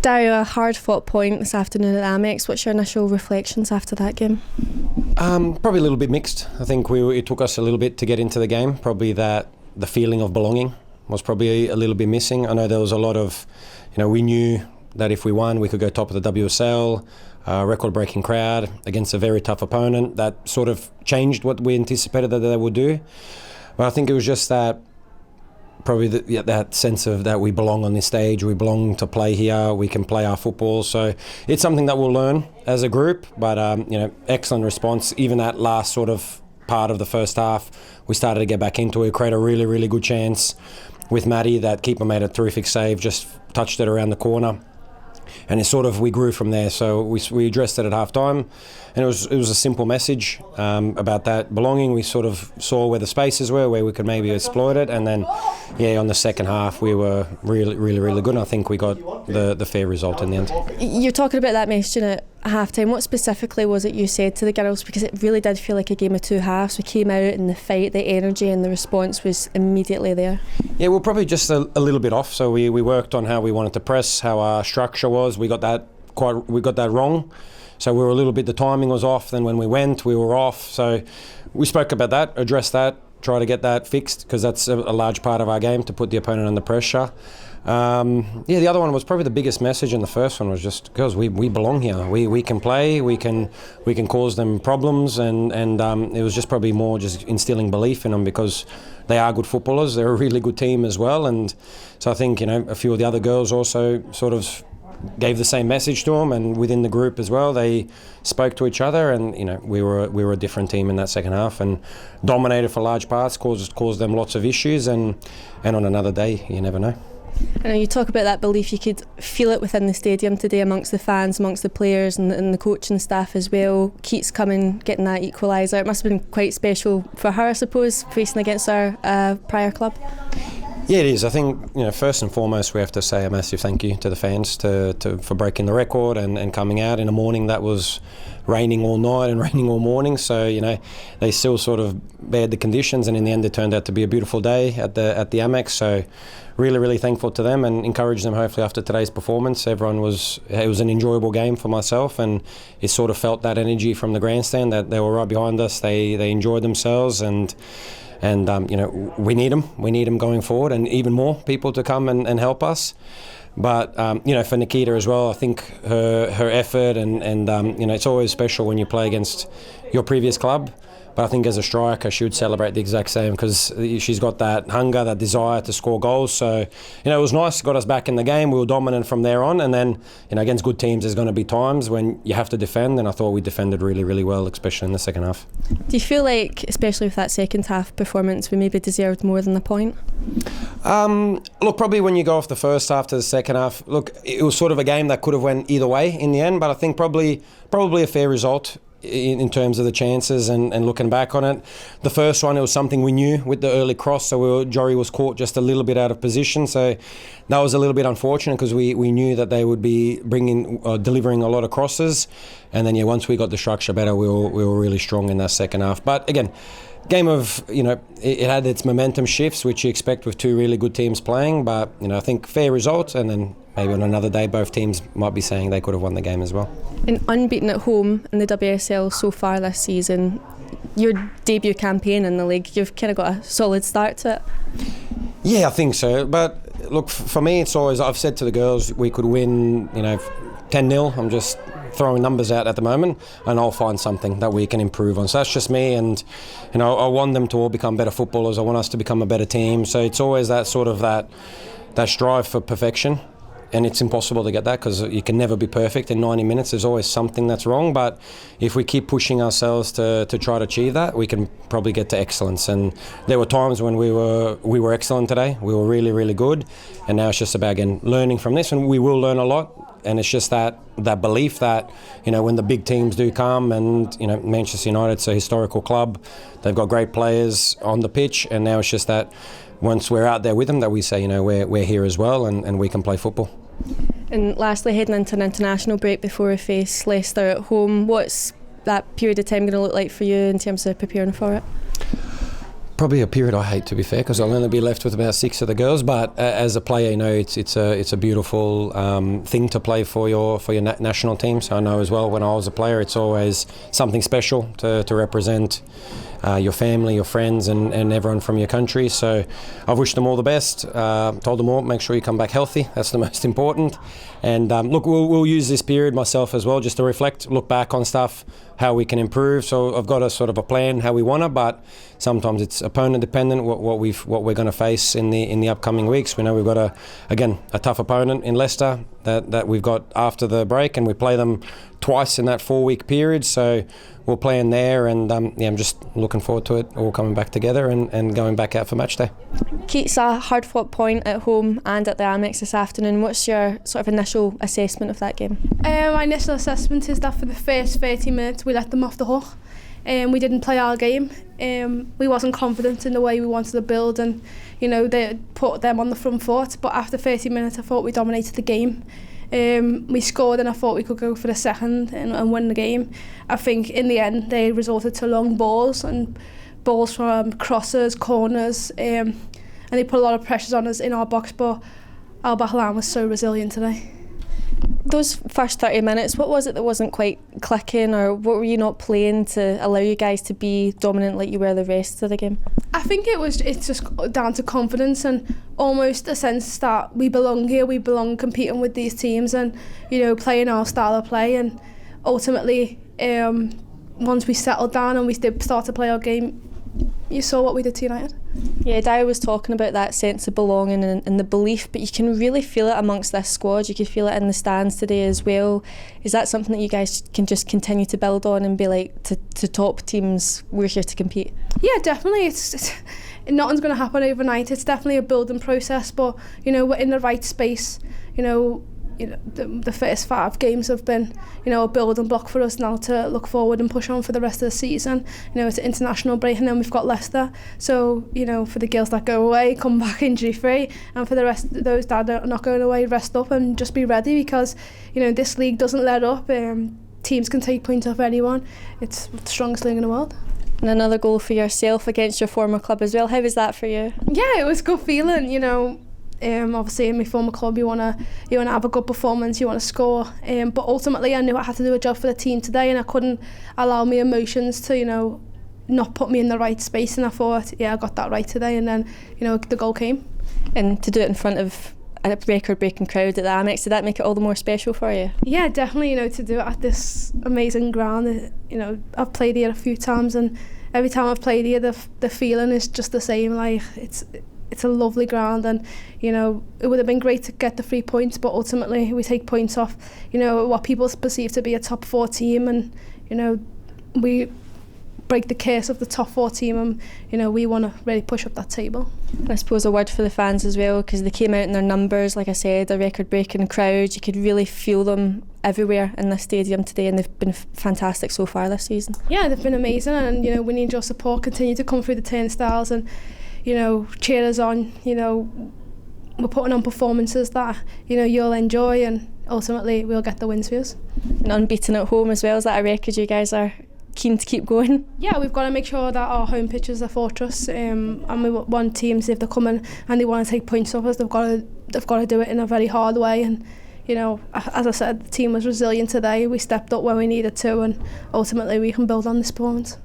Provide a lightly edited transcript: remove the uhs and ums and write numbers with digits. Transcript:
Dario, a hard-fought point this afternoon at Amex. What's your initial reflections after that game? Probably a little bit mixed. I think it took us a little bit to get into the game. Probably that the feeling of belonging was probably a little bit missing. I know there was a lot of, we knew that if we won, we could go top of the WSL, record-breaking crowd against a very tough opponent. That sort of changed what we anticipated that they would do. But I think it was just that, probably that sense of that we belong on this stage, we belong to play here, we can play our football. So it's something that we'll learn as a group. But excellent response. Even that last sort of part of the first half, we started to get back into it, create a really, really good chance with Maddie. That keeper made a terrific save, just touched it around the corner. And we grew from there. So we addressed it at half time, and it was a simple message about that belonging. We sort of saw where the spaces were, where we could maybe exploit it, and then on the second half we were really, really, really good. And I think we got the fair result in the end. You're talking about that message at half time. What specifically was it you said to the girls? Because it really did feel like a game of two halves. We came out in the fight, the energy and the response was immediately there. Yeah, we're probably just a little bit off. So we worked on how we wanted to press, how our structure was. We got that wrong. So we were a little bit, the timing was off. Then when we went, we were off. So we spoke about that, addressed that, try to get that fixed, because that's a large part of our game, to put the opponent under pressure. The other one was probably the biggest message, and the first one was just, girls, we belong here. We can play, we can cause them problems, and it was just probably more just instilling belief in them, because they are good footballers. They're a really good team as well. And so I think, a few of the other girls also sort of gave the same message to them, and within the group as well, they spoke to each other, and we were a different team in that second half, and dominated for large parts, caused them lots of issues, and on another day, you never know. I know you talk about that belief. You could feel it within the stadium today, amongst the fans, amongst the players and the coaching staff as well. Keats coming, getting that equaliser. It must have been quite special for her, I suppose, facing against our prior club. Yeah, it is. I think, first and foremost, we have to say a massive thank you to the fans for breaking the record and coming out in a morning that was raining all night and raining all morning. So, they still sort of bared the conditions, and in the end it turned out to be a beautiful day at the Amex. So really, really thankful to them, and encourage them, hopefully after today's performance. It was an enjoyable game for myself, and it sort of felt that energy from the grandstand, that they were right behind us. They enjoyed themselves, and we need them. We need them going forward, and even more people to come and help us. But for Nikita as well, I think her effort and it's always special when you play against your previous club. But I think as a striker, she would celebrate the exact same, because she's got that hunger, that desire to score goals. So, it was nice, got us back in the game. We were dominant from there on. And then, against good teams, there's going to be times when you have to defend. And I thought we defended really, really well, especially in the second half. Do you feel like, especially with that second half performance, we maybe deserved more than the point? Look, probably when you go off the first half to the second half, look, it was sort of a game that could have went either way in the end. But I think probably a fair result in terms of the chances and looking back on it. The first one, it was something we knew with the early cross, so Jory was caught just a little bit out of position, so that was a little bit unfortunate, because we knew that they would be delivering a lot of crosses, and then once we got the structure better, we were really strong in that second half. But again, game of, it had its momentum shifts, which you expect with two really good teams playing, but I think fair result, and then maybe on another day both teams might be saying they could have won the game as well. And unbeaten at home in the WSL so far this season, your debut campaign in the league, you've kind of got a solid start to it. Yeah, I think so. But look, for me, it's always, I've said to the girls, we could win 10-0. I'm just throwing numbers out at the moment, and I'll find something that we can improve on. So that's just me, and I want them to all become better footballers. I want us to become a better team. So it's always that sort of that strive for perfection. And it's impossible to get that, because you can never be perfect in 90 minutes. There's always something that's wrong. But if we keep pushing ourselves to try to achieve that, we can probably get to excellence. And there were times when we were excellent today. We were really, really good. And now it's just about, again, learning from this. And we will learn a lot. And it's just that belief that, when the big teams do come, and, Manchester United's a historical club. They've got great players on the pitch. And now it's just that once we're out there with them, that we say, we're here as well, and we can play football. And lastly, heading into an international break before we face Leicester at home, what's that period of time going to look like for you in terms of preparing for it? Probably a period I hate, to be fair, because I'll only be left with about 6 of the girls. But as a player, it's a beautiful thing to play for your national team. So I know as well, when I was a player, it's always something special to represent your family, your friends, and everyone from your country. So I've wished them all the best. Told them all, make sure you come back healthy. That's the most important. And look, we'll use this period, myself as well, just to reflect, look back on stuff, how we can improve. So I've got a sort of a plan how we want to, but sometimes it's opponent dependent. What we're going to face in the upcoming weeks. We know we've got a tough opponent in Leicester that we've got after the break, and we play them twice in that 4-week period. So we'll plan there, and I'm just looking forward to it all coming back together and going back out for match day. Keats, a hard-fought point at home and at the Amex this afternoon. What's your sort of initial assessment of that game? My initial assessment is that for the first 30 minutes we let them off the hook. We didn't play our game. We wasn't confident in the way we wanted to build, and they put them on the front foot. But after 30 minutes I thought we dominated the game. We scored, and I thought we could go for the second and win the game. I think in the end they resorted to long balls and balls from crosses, corners, and they put a lot of pressures on us in our box, but our back line was so resilient today. Those first 30 minutes, what was it that wasn't quite clicking, or what were you not playing to allow you guys to be dominant like you were the rest of the game? I think it's just down to confidence and almost a sense that we belong here, we belong competing with these teams, and playing our style of play. And ultimately, once we settled down and we did start to play our game, you saw what we did to United. Yeah, Dario was talking about that sense of belonging and the belief, but you can really feel it amongst this squad. You could feel it in the stands today as well. Is that something that you guys can just continue to build on and be like to top teams, we're here to compete? Yeah, definitely. It's nothing's going to happen overnight. It's definitely a building process, but we're in the right space. The first 5 games have been, a building block for us now to look forward and push on for the rest of the season. It's an international break, and then we've got Leicester. So, for the girls that go away, come back injury free, and for the rest of those that are not going away, rest up and just be ready, because, this league doesn't let up. Teams can take points off anyone. It's the strongest league in the world. And another goal for yourself against your former club as well. How was that for you? Yeah, it was a good feeling, obviously in my former club you want to have a good performance, you want to score, but ultimately I knew I had to do a job for the team today, and I couldn't allow my emotions to not put me in the right space, and I thought I got that right today, and then the goal came. And to do it in front of a record-breaking crowd at the Amex, did that make it all the more special for you? Yeah, definitely. To do it at this amazing ground, I've played here a few times, and every time I've played here the feeling is just the same. Like it's a lovely ground, and it would have been great to get the 3 points, but ultimately we take points off what people perceive to be a top 4 team, and we break the curse of the top 4 team, and we want to really push up that table. I suppose a word for the fans as well, because they came out in their numbers, like I said, a record-breaking crowd. You could really feel them everywhere in the stadium today, and they've been fantastic so far this season. Yeah, they've been amazing, and we need your support. Continue to come through the turnstiles and cheer us on. We're putting on performances that you'll enjoy, and ultimately we'll get the wins for us. And unbeaten at home as well, is that a record you guys are keen to keep going? Yeah, we've got to make sure that our home pitch is a fortress, and we want teams, if they're coming and they want to take points off us, they've got to do it in a very hard way. And as I said, the team was resilient today. We stepped up when we needed to, and ultimately we can build on this performance.